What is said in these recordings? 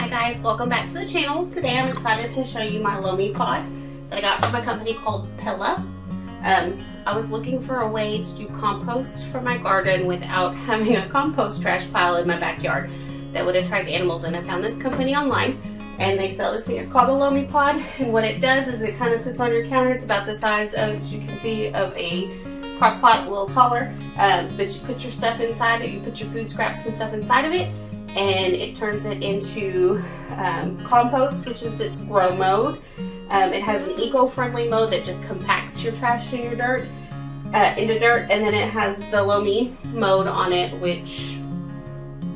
guys, welcome back to the channel. Today I'm excited to show you my Lomi Pod that I got from a company called Pela. I was looking for a way to do compost for my garden without having a compost trash pile in my backyard that would attract animals, and I found this company online and they sell this thing. It's called a Lomi Pod, and what it does is it kind of sits on your counter. It's about the size of, as you can see, of a crock pot, a little taller, but you put your stuff inside it, you put your food scraps and stuff inside of it, and it turns it into compost, which is its grow mode. It has an eco-friendly mode that just compacts your trash and your dirt into dirt, and then it has the Lomi mode on it, which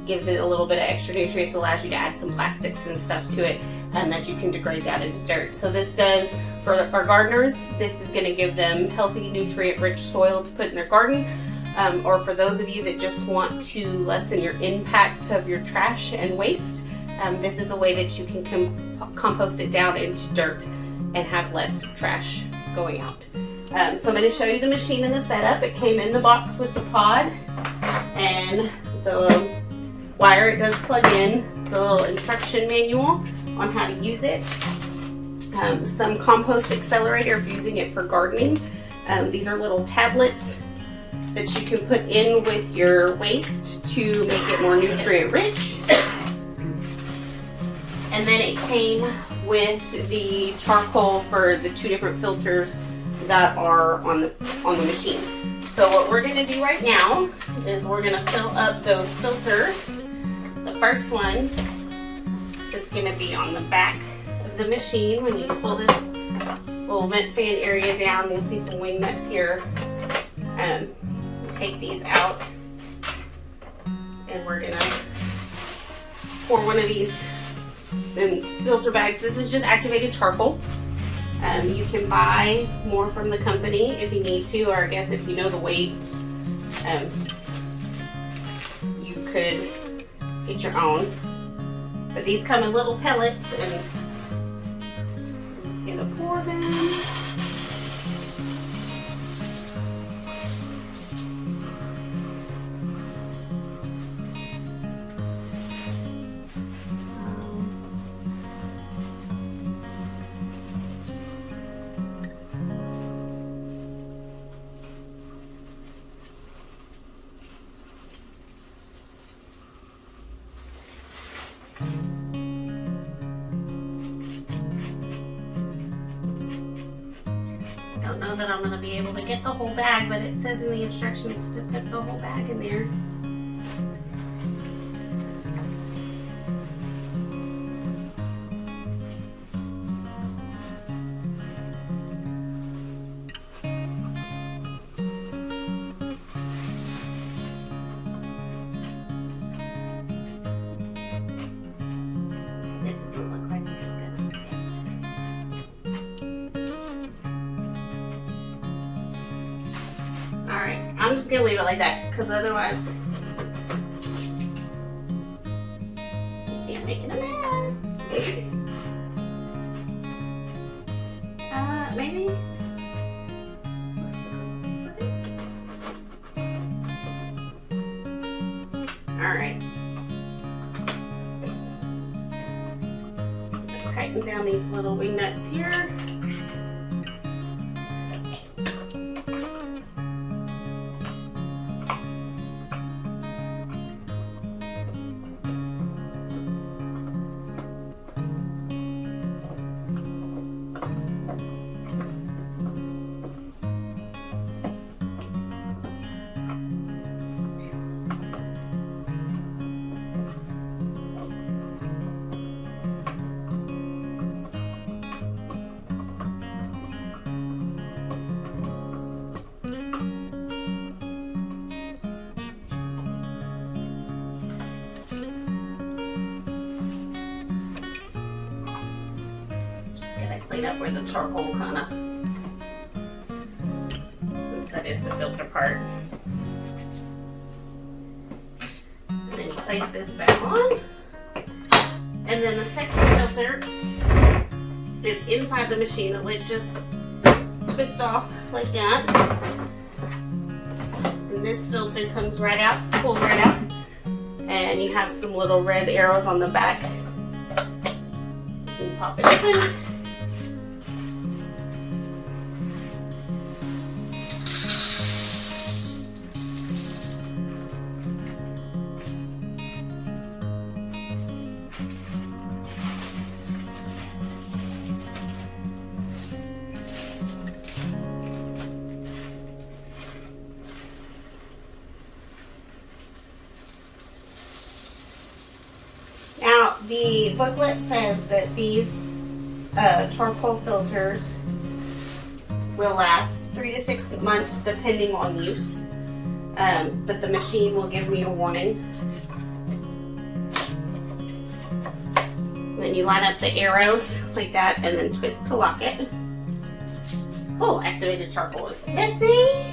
gives it a little bit of extra nutrients, allows you to add some plastics and stuff to it, and that you can degrade down into dirt. So this does, for our gardeners, this is going to give them healthy, nutrient-rich soil to put in their garden. Or for those of you that just want to lessen your impact of your trash and waste, this is a way that you can compost it down into dirt and have less trash going out. So I'm going to show you the machine and the setup. It came in the box with the pod and the wire. It does plug in, the little instruction manual on how to use it. Some compost accelerator if you're using it for gardening. These are little tablets that you can put in with your waste to make it more nutrient rich. And then it came with the charcoal for the 2 different filters that are on the machine. So what we're going to do right now is we're going to fill up those filters. The first one is going to be on the back of the machine. When you pull this little vent fan area down, you'll see some wing nuts here. Take these out, and we're gonna pour one of these in filter bags. This is just activated charcoal. You can buy more from the company if you need to, or I guess if you know the weight, you could get your own. But these come in little pellets, and I'm just gonna pour them. Don't know that I'm going to be able to get the whole bag, but it says in the instructions to put the whole bag in there. It doesn't look like it's going to fit. Alright, I'm just going to leave it like that, because otherwise, you see I'm making a mess. Maybe? Alright. Tighten down these little wing nuts here. Clean up where the charcoal kind of, since that is the filter part. And then you place this back on. And then the second filter is inside the machine. The lid just twists off like that. And this filter comes right out, pulls right out. And you have some little red arrows on the back And pop it open. Now, the booklet says that these charcoal filters will last 3 to 6 months depending on use, but the machine will give me a warning. Then you line up the arrows like that and then twist to lock it. Oh, activated charcoal is messy.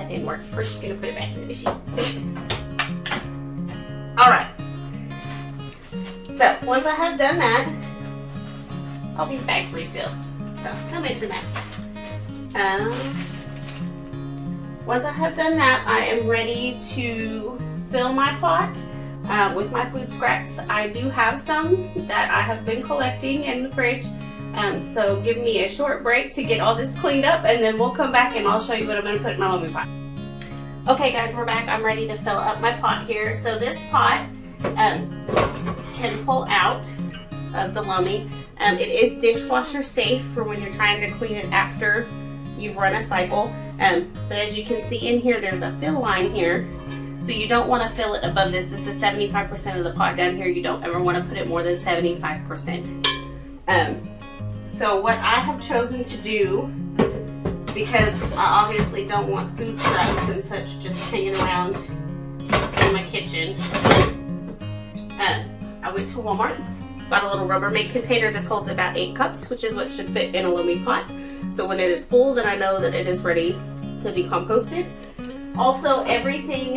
Didn't work. We're just gonna put it back in the machine. Alright. So once I have done that, all these bags reseal. So that makes it nice. Once I have done that, I am ready to fill my pot with my food scraps. I do have some that I have been collecting in the fridge. So give me a short break to get all this cleaned up, and then we'll come back and I'll show you what I'm going to put in my Lomi pot. Okay guys, we're back. I'm ready to fill up my pot here. So this pot can pull out of the Lomi. It is dishwasher safe for when you're trying to clean it after you've run a cycle. But as you can see in here, there's a fill line here. So you don't want to fill it above this. This is 75% of the pot down here. You don't ever want to put it more than 75%. So what I have chosen to do, because I obviously don't want food scraps and such just hanging around in my kitchen, I went to Walmart, bought a little Rubbermaid container. This holds about 8 cups, which is what should fit in a Lomi pot. So when it is full, then I know that it is ready to be composted. Also, everything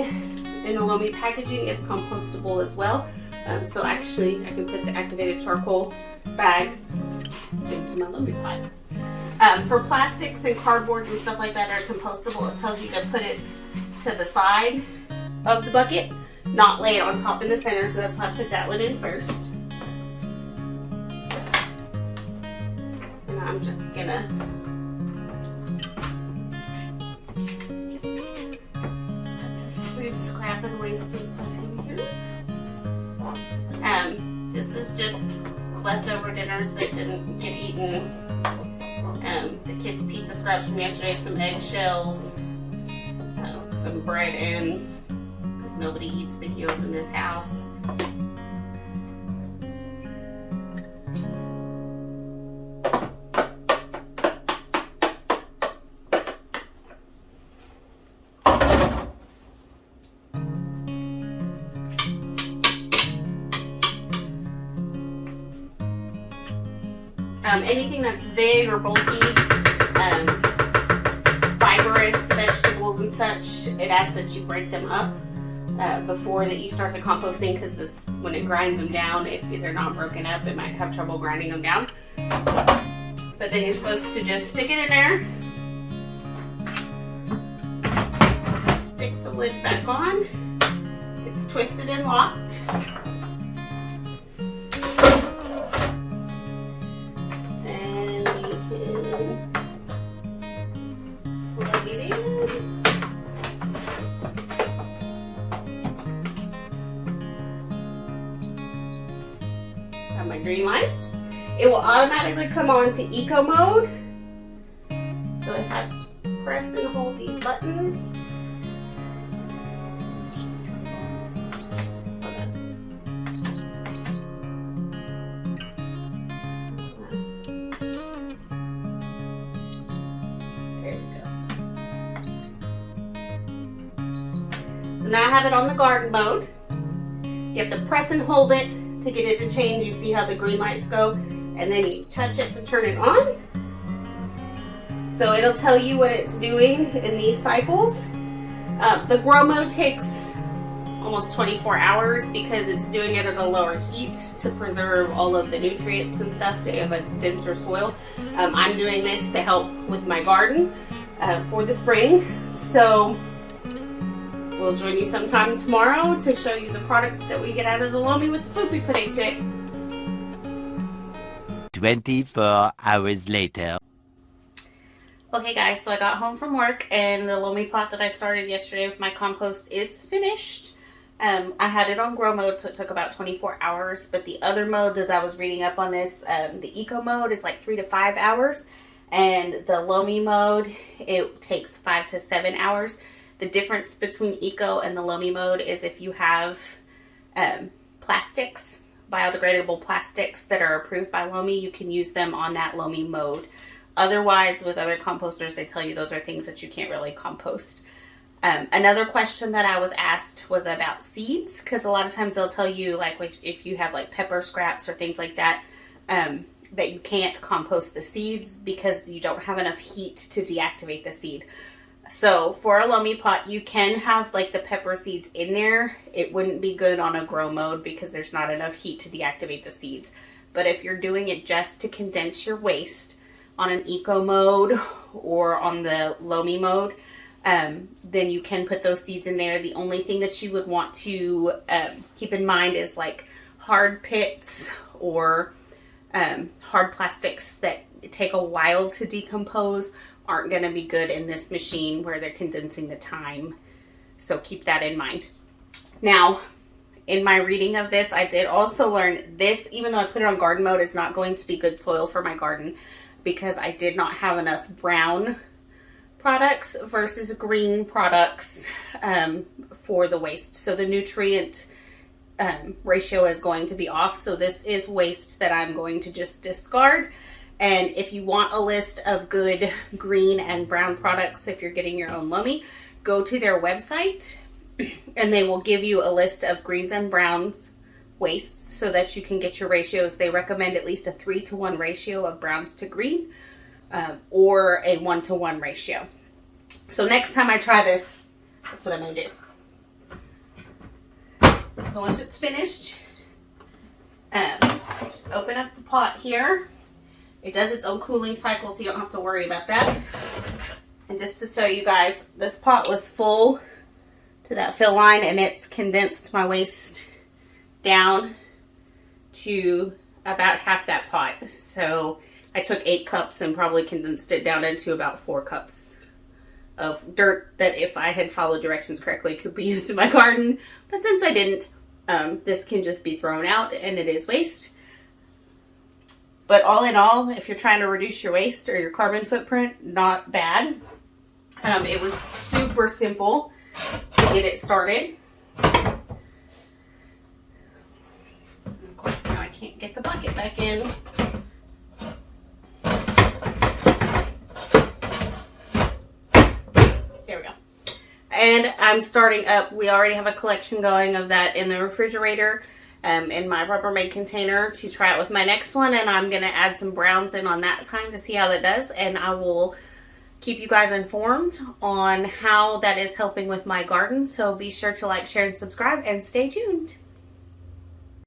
in the Lomi packaging is compostable as well. So actually, I can put the activated charcoal bag into my Lomi pot. For plastics and cardboards and stuff like that are compostable, it tells you to put it to the side of the bucket, not lay it on top in the center, so that's why I put that one in first. And I'm just gonna put this food scrap and waste and stuff in here. This is just leftover dinners that didn't get eaten. The kids' pizza scraps from yesterday, some eggshells, some bread ends, because nobody eats the heels in this house. Anything that's big or bulky, fibrous vegetables and such, it asks that you break them up before that you start the composting, because this, when it grinds them down, if they're not broken up, it might have trouble grinding them down. But then you're supposed to just stick it in there, stick the lid back on. It's twisted and locked. My green lights. It will automatically come on to eco mode. So if I press and hold these buttons, there we go. So now I have it on the garden mode. You have to press and hold it to get it to change. You see how the green lights go, and then you touch it to turn it on. So it'll tell you what it's doing in these cycles. The grow mode takes almost 24 hours because it's doing it at a lower heat to preserve all of the nutrients and stuff, to have a denser soil. I'm doing this to help with my garden for the spring. So we'll join you sometime tomorrow to show you the products that we get out of the Lomi with the food we put into it. 24 hours later. Okay guys, so I got home from work and the Lomi pot that I started yesterday with my compost is finished. I had it on grow mode, so it took about 24 hours, but the other mode, as I was reading up on this, the eco mode is like 3 to 5 hours, and the Lomi mode, it takes 5 to 7 hours. The difference between eco and the Lomi mode is if you have plastics, biodegradable plastics that are approved by Lomi, you can use them on that Lomi mode. Otherwise, with other composters, they tell you those are things that you can't really compost. Another question that I was asked was about seeds, because a lot of times they'll tell you, like, if you have like pepper scraps or things like that, that you can't compost the seeds because you don't have enough heat to deactivate the seed. So for a Lomi pot, you can have like the pepper seeds in there. It wouldn't be good on a grow mode because there's not enough heat to deactivate the seeds. But if you're doing it just to condense your waste on an eco mode or on the Lomi mode, then you can put those seeds in there. The only thing that you would want to keep in mind is like hard pits or hard plastics that take a while to decompose aren't going to be good in this machine where they're condensing the time. So keep that in mind. Now, in my reading of this, I did also learn this, even though I put it on garden mode, it's not going to be good soil for my garden because I did not have enough brown products versus green products for the waste. So the nutrient ratio is going to be off. So this is waste that I'm going to just discard. And if you want a list of good green and brown products, if you're getting your own Lomi, go to their website and they will give you a list of greens and browns wastes so that you can get your ratios. They recommend at least a 3-to-1 ratio of browns to green. Or a 1-to-1 ratio. So next time I try this, that's what I'm going to do. So once it's finished, just open up the pot here. It does its own cooling cycle, so you don't have to worry about that. And just to show you guys, this pot was full to that fill line, and it's condensed my waste down to about half that pot. So I took 8 cups and probably condensed it down into about 4 cups of dirt that, if I had followed directions correctly, could be used in my garden. But since I didn't, this can just be thrown out and it is waste. But all in all, if you're trying to reduce your waste or your carbon footprint, not bad. It was super simple to get it started. Of course, now I can't get the bucket back in. And I'm starting up, we already have a collection going of that in the refrigerator in my Rubbermaid container to try it with my next one. And I'm going to add some browns in on that time to see how that does. And I will keep you guys informed on how that is helping with my garden. So be sure to like, share, and subscribe and stay tuned.